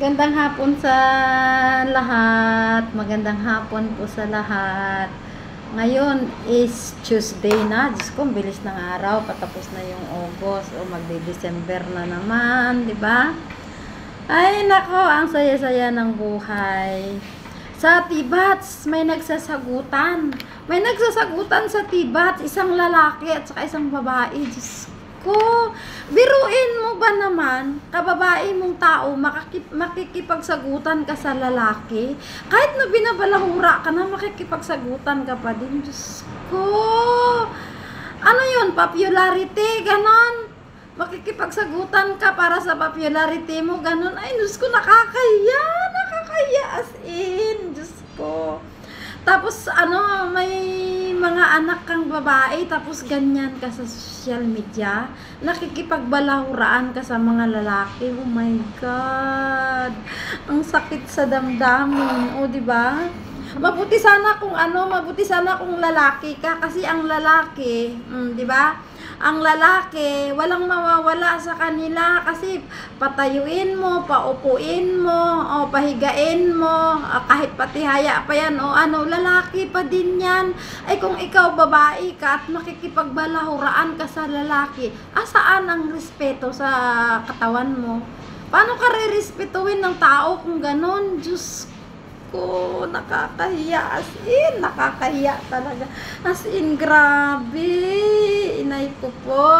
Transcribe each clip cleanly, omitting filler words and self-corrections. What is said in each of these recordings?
Magandang hapon sa lahat. Magandang hapon po sa lahat. Ngayon is Tuesday na. Diyos ko, ang bilis ng araw. Patapos na yung August. O magde-December na naman, di ba? Ay, nako, ang saya-saya ng buhay. Sa Tibats, may nagsasagutan. May nagsasagutan sa Tibats. Isang lalaki at saka isang babae. Diyos ko, biruin mo ba naman, kababae mong tao, makikipagsagutan ka sa lalaki? Kahit na binabalahura ka na, makikipagsagutan ka pa din. Diyos ko, ano yun, popularity, ganon? Makikipagsagutan ka para sa popularity mo, ganon? Ay, Diyos ko, nakakahiya as in, Diyos ko. Tapos, may mga anak kang babae, tapos ganyan ka sa social media, nakikipagbalahuraan ka sa mga lalaki. Oh my God! Ang sakit sa damdamin. O, diba? Mabuti sana kung lalaki ka, kasi ang lalaki, diba? Ang lalaki, walang mawawala sa kanila kasi patayuin mo, paupuin mo, o pahigain mo, kahit patihaya pa yan, o lalaki pa din yan. Ay kung ikaw babae ka at makikipagbalahuraan ka sa lalaki, saan ang respeto sa katawan mo? Paano ka re-respetuhin ng tao kung ganon? Diyos ko, nakakahiya, as in, nakakahiya talaga, as in, grabe, inay ko po.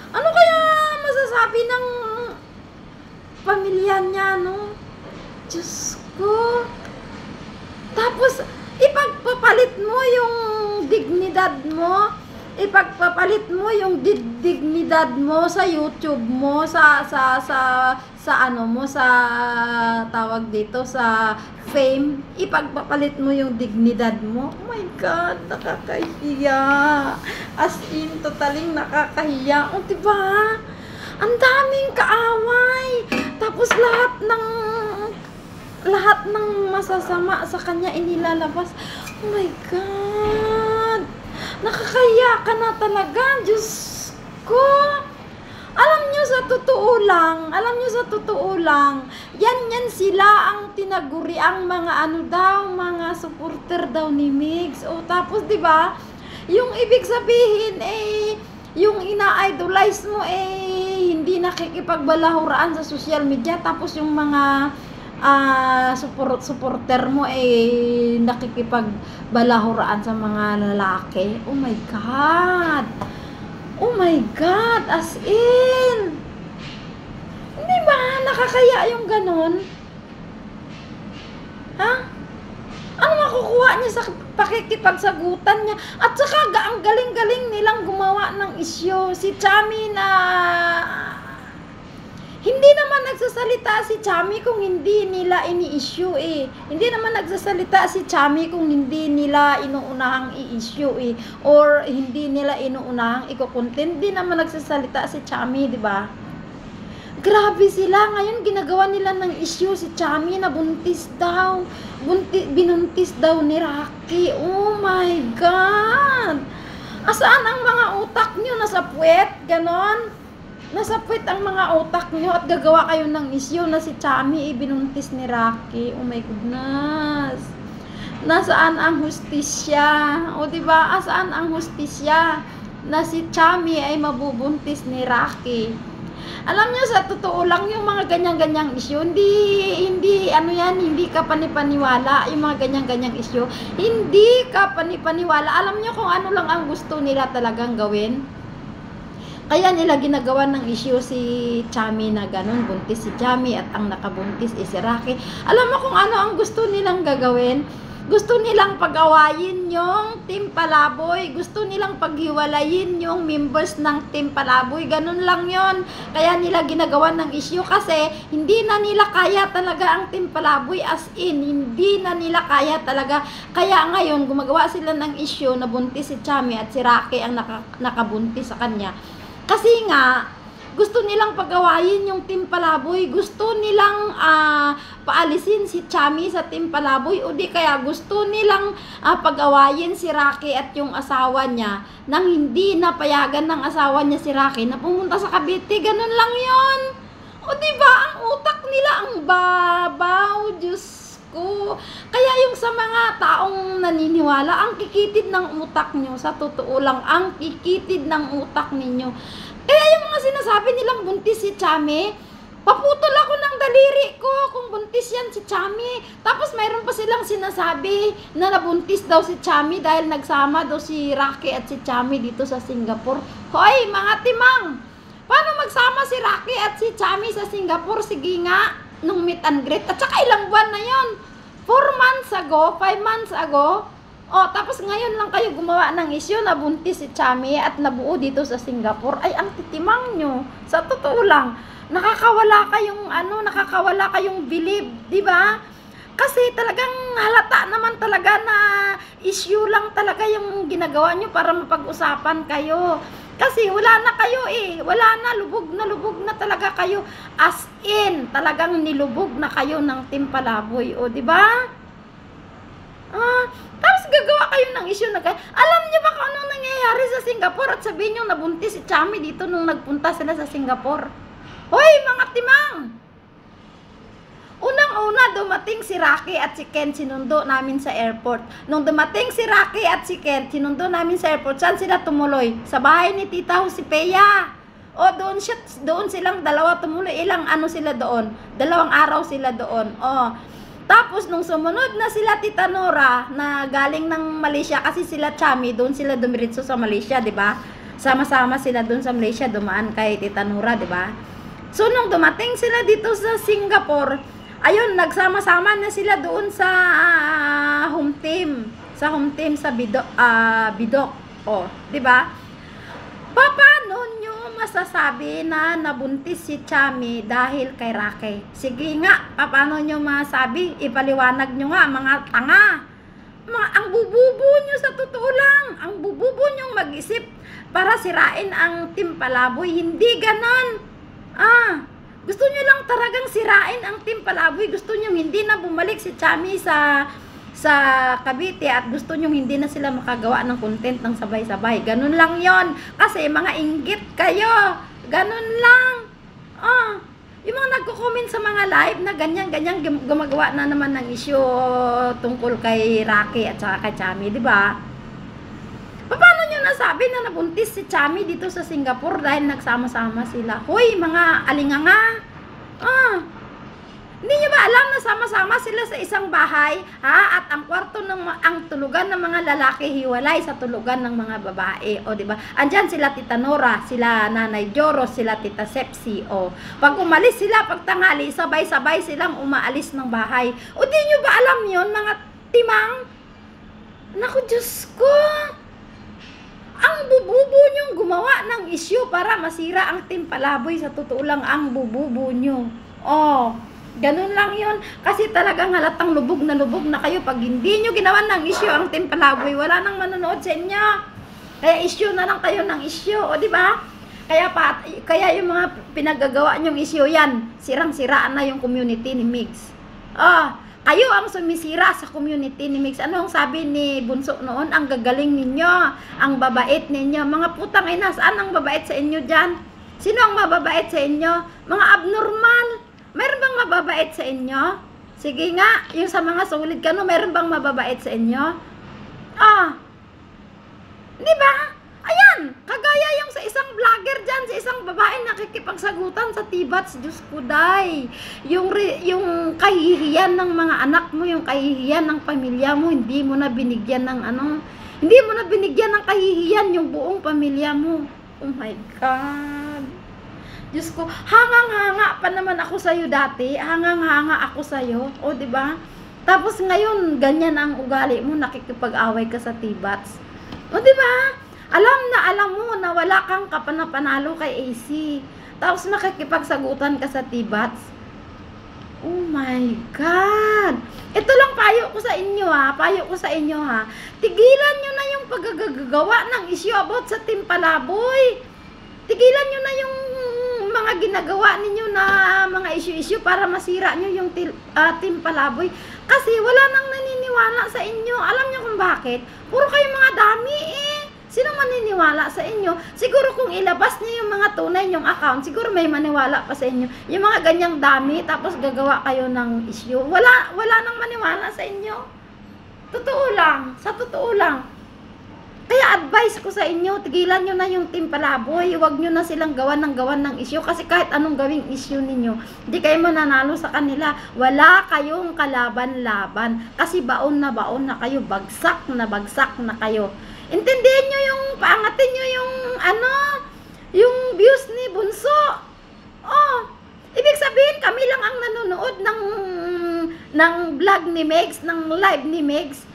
Ano kaya masasabi ng pamilya niya, no? Diyos ko. Tapos, ipagpapalit mo yung dignidad mo, dignidad mo sa YouTube mo, sa tawag dito, sa fame, ipagpapalit mo yung dignidad mo. Oh my God, nakakahiya. As in, totaling nakakahiya. O, diba? Ang daming kaaway. Tapos lahat ng masasama sa kanya inilalabas. Oh my God. Nakakahiya ka na talaga. Diyos ko. Alam nyo sa totoo lang, yan sila ang tinaguri, ang mga mga supporter daw ni Migs. O tapos, di ba, yung ibig sabihin, yung ina-idolize mo, hindi nakikipagbalahuraan sa social media, tapos yung mga supporter mo, nakikipagbalahuraan sa mga lalaki. Oh my God! Oh my God, as in. Hindi ba nakakaya yung ganon? Ha? Ano makukuha niya sa pakikipagsagutan niya? At saka ang galing-galing nilang gumawa ng isyu. Si Chami na hindi naman nagsasalita si Chami kung hindi nila ini-issue Hindi naman nagsasalita si Chami kung hindi nila inuunahang i-issue or hindi nila inuunahang iko-content. Hindi naman nagsasalita si Chami, di ba? Grabe sila. Ngayon ginagawa nila ng issue si Chami na buntis daw. Binuntis daw ni Rocky. Oh my God! Asaan ang mga utak nyo? Nasa puwet? Ganon? Nasa puwet ang mga utak nyo at gagawa kayo ng issue na si Chami binuntis ni Rocky. Oh my goodness. Nasaan ang hustisya? O diba, asaan ang hustisya na si Chami ay mabubuntis ni Rocky? Alam nyo, sa totoo lang, yung mga ganyang-ganyang issue, hindi ka panipaniwala, yung mga ganyang-ganyang issue, hindi ka panipaniwala. Alam nyo kung ano lang ang gusto nila talagang gawin? Kaya nila ginagawa ng issue si Chami na ganun, buntis si Chami at ang nakabuntis is si Rocky. Alam mo kung ano ang gusto nilang gagawin? Gusto nilang pag-awayin yung Team Palaboy. Gusto nilang paghiwalayin yung members ng Team Palaboy. Ganun lang yon. Kaya nila ginagawa ng issue kasi hindi na nila kaya talaga ang Team Palaboy, as in. Hindi na nila kaya talaga. Kaya ngayon gumagawa sila ng issue na buntis si Chami at si Rocky ang nakabuntis sa kanya. Kasi nga, gusto nilang pagawayin yung Team Palaboy. Gusto nilang paalisin si Chami sa Team Palaboy. O di kaya gusto nilang pagawayin si Rocky at yung asawa niya nang hindi napayagan ng asawa niya si Rocky na pumunta sa Cavite. Ganun lang yon. O diba, ang utak nila ang babaw, Diyos ko. Kaya yung sa mga taong naniniwala, ang kikitid ng utak nyo, sa totoo lang, ang kikitid ng utak ninyo. Kaya yung mga sinasabi nilang buntis si Chami, paputol ako ng daliri ko kung buntis yan si Chami. Tapos mayroon pa silang sinasabi na nabuntis daw si Chami dahil nagsama daw si Rocky at si Chami dito sa Singapore. Hoy, mga timang! Paano magsama si Rocky at si Chami sa Singapore? Sige nga, nung meet and greet. At saka ilang buwan na yon? 4 months ago? 5 months ago? O, tapos ngayon lang kayo gumawa ng isyu na buntis si Chami at nabuo dito sa Singapore. Ay, ang titimang nyo. Sa totoo lang, nakakawala kayong believe, di ba? Kasi talagang halata naman talaga na issue lang talaga yung ginagawa nyo para mapag-usapan kayo. Kasi wala na kayo wala na, lubog na talaga kayo. As in, talagang nilubog na kayo ng Team Palaboy, o di ba? Tapos gagawa kayo ng issue na kayo. Alam niyo ba kung anong nangyayari sa Singapore at sabihin niyo nabuntis si Chami dito nung nagpunta sila sa Singapore? Hoy, mga timang! Unang-una, dumating si Rocky at si Ken, sinundo namin sa airport. Nung dumating si Rocky at si Ken, sinundo namin sa airport, saan sila tumuloy? Sa bahay ni Tita Josepea. O, doon silang dalawa tumuloy. Ilang ano sila doon? 2 araw sila doon. O, tapos nung sumunod na sila Tita Nora, na galing ng Malaysia, kasi sila Chami, doon sila dumiritso sa Malaysia, di ba? Sama-sama sila doon sa Malaysia, dumaan kay Tita Nora, di ba? So, nung dumating sila dito sa Singapore, ayun, nagsama-sama na sila doon sa home team. Sa home team sa Bidok. O, di ba? Paano nyo masasabi na nabuntis si Chami dahil kay Rocky? Sige nga, paano nyo masabi? Ipaliwanag nyo nga, mga tanga. Ang bububo nyo sa totoo lang. Ang bububo nyo mag-isip para sirain ang Team Palaboy. Hindi ganon. Gusto nyo lang talagang sirain ang Team Palaboy. Gusto nyo hindi na bumalik si Chami sa Cavite at gusto nyo hindi na sila makagawa ng content ng sabay-sabay. Ganun lang yon. Kasi mga inggit kayo. Ganun lang. Yung mga nagko-comment sa mga live na ganyan-ganyan gumagawa na naman ng issue tungkol kay Rocky at saka kay Chami, di ba? Paano nyo nasabi na nabuntis si Chami dito sa Singapore dahil nagsama-sama sila? Hoy, mga alinganga! Hindi nyo ba alam na sama-sama sila sa isang bahay? At ang kwarto ang tulugan ng mga lalaki hiwalay sa tulugan ng mga babae. O, di ba? Andyan sila Tita Nora, sila Nanay Joros, sila Tita Sepsi. O, pag umalis sila, pag tanghali, sabay-sabay silang umaalis ng bahay. O, di nyo ba alam yon mga timang? Naku, Diyos ko! Ang bububo nyong gumawa ng issue para masira ang Team Palaboy. Sa totoo lang, ang bububo nyo. Ganun lang yun. Kasi talagang halatang lubog na kayo. Pag hindi nyo ginawa ng issue ang Team Palaboy, wala nang manonood sa inyo. Kaya issue na lang kayo ng issue. O, diba? Kaya yung mga pinagagawa nyong issue yan, sirang-siraan na yung community ni Migs. Kayo ang sumisira sa community ni Mix. Ano ang sabi ni Bunso noon? Ang gagaling ninyo, ang babait ninyo. Mga putang ina, saan ang babait sa inyo dyan? Sino ang mababait sa inyo? Mga abnormal. Meron bang mababait sa inyo? Sige nga, yung sa mga solid kano, meron bang mababait sa inyo? Di ba? Ayan, kagaya yung sa isang vlogger dyan, sa isang babae nakikipagsagutan sa Tibats, Diyos ko, day. Yung kahihiyan ng mga anak mo, yung kahihiyan ng pamilya mo, hindi mo na binigyan ng hindi mo na binigyan ng kahihiyan yung buong pamilya mo. Oh my God. Diyos ko, hangang-hanga pa naman ako sa'yo dati. Hangang-hanga ako sa'yo. O, diba? Tapos ngayon, ganyan ang ugali mo, nakikipag-away ka sa Tibats. O, diba? Alam mo na wala kang kapanapanalo kay AC. Tapos nakikipagsagutan ka sa Tibats. Oh my God! Ito lang payo ko sa inyo ha. Tigilan nyo na yung paggagawa ng issue about sa Team Palaboy. Tigilan nyo na yung mga ginagawa ninyo na mga issue para masira nyo yung Team Palaboy. Kasi wala nang naniniwala sa inyo. Alam nyo kung bakit? Puro kayo mga dami Sino maniniwala sa inyo? Siguro kung ilabas niyo yung mga tunay nyong account, siguro may maniwala pa sa inyo. Yung mga ganyang dami, tapos gagawa kayo ng issue. Wala nang maniwala sa inyo. Totoo lang. Sa totoo lang. Kaya advice ko sa inyo, tigilan nyo na yung Team Palaboy. Huwag nyo na silang gawan ng issue. Kasi kahit anong gawing issue ninyo, hindi kayo mananalo sa kanila. Wala kayong kalaban-laban. Kasi baon na kayo. Bagsak na kayo. Intindihin nyo yung, paangatin nyo yung, yung views ni Bunso. Oh, ibig sabihin, kami lang ang nanonood ng vlog ni Megs, ng live ni Megs.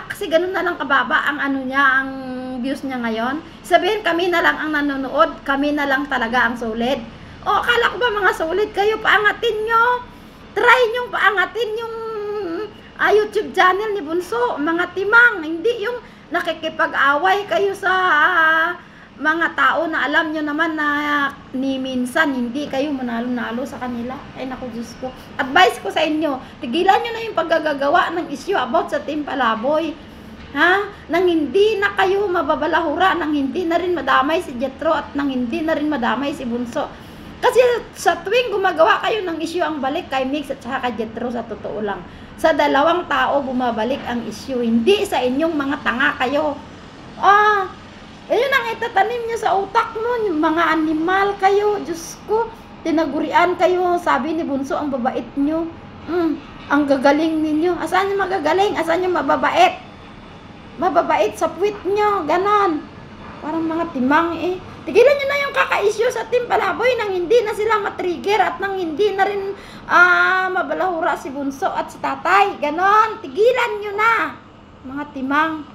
Kasi ganun na lang kababa ang ang views niya ngayon. Sabihin, kami na lang ang nanonood, kami na lang talaga ang solid. Akala ko ba mga solid kayo? Paangatin nyo. Try nyo paangatin yung YouTube channel ni Bunso, mga timang. Hindi yung nakikipag-away kayo sa mga tao na alam nyo naman na ni minsan hindi kayo manalo-nalo sa kanila. Ay naku, Diyos ko. Advice ko sa inyo, tigilan nyo na yung paggagawa ng issue about sa Team Palaboy. Nang hindi na kayo mababalahura, nang hindi na rin madamay si Jetro, at nang hindi na rin madamay si Bunso. Kasi sa tuwing gumagawa kayo ng issue, ang balik kay Mix at saka kay Jetro, sa totoo lang. Sa dalawang tao bumabalik ang issue, hindi sa inyong mga tanga kayo. Ayun ang itatanim nyo sa utak mo, yung mga animal kayo. Diyos ko, tinagurian kayo. Sabi ni Bunso, ang babait nyo. Ang gagaling ninyo. Asan yung magagaling? Asan yung mababait? Mababait sa puwit nyo. Ganon. Parang mga timang eh. Tigilan nyo na yung kaka-issue sa Team Palaboy nang hindi na sila matrigger at nang hindi na rin mabalahura si Bunso at si Tatay. Ganon. Tigilan nyo na. Mga timang.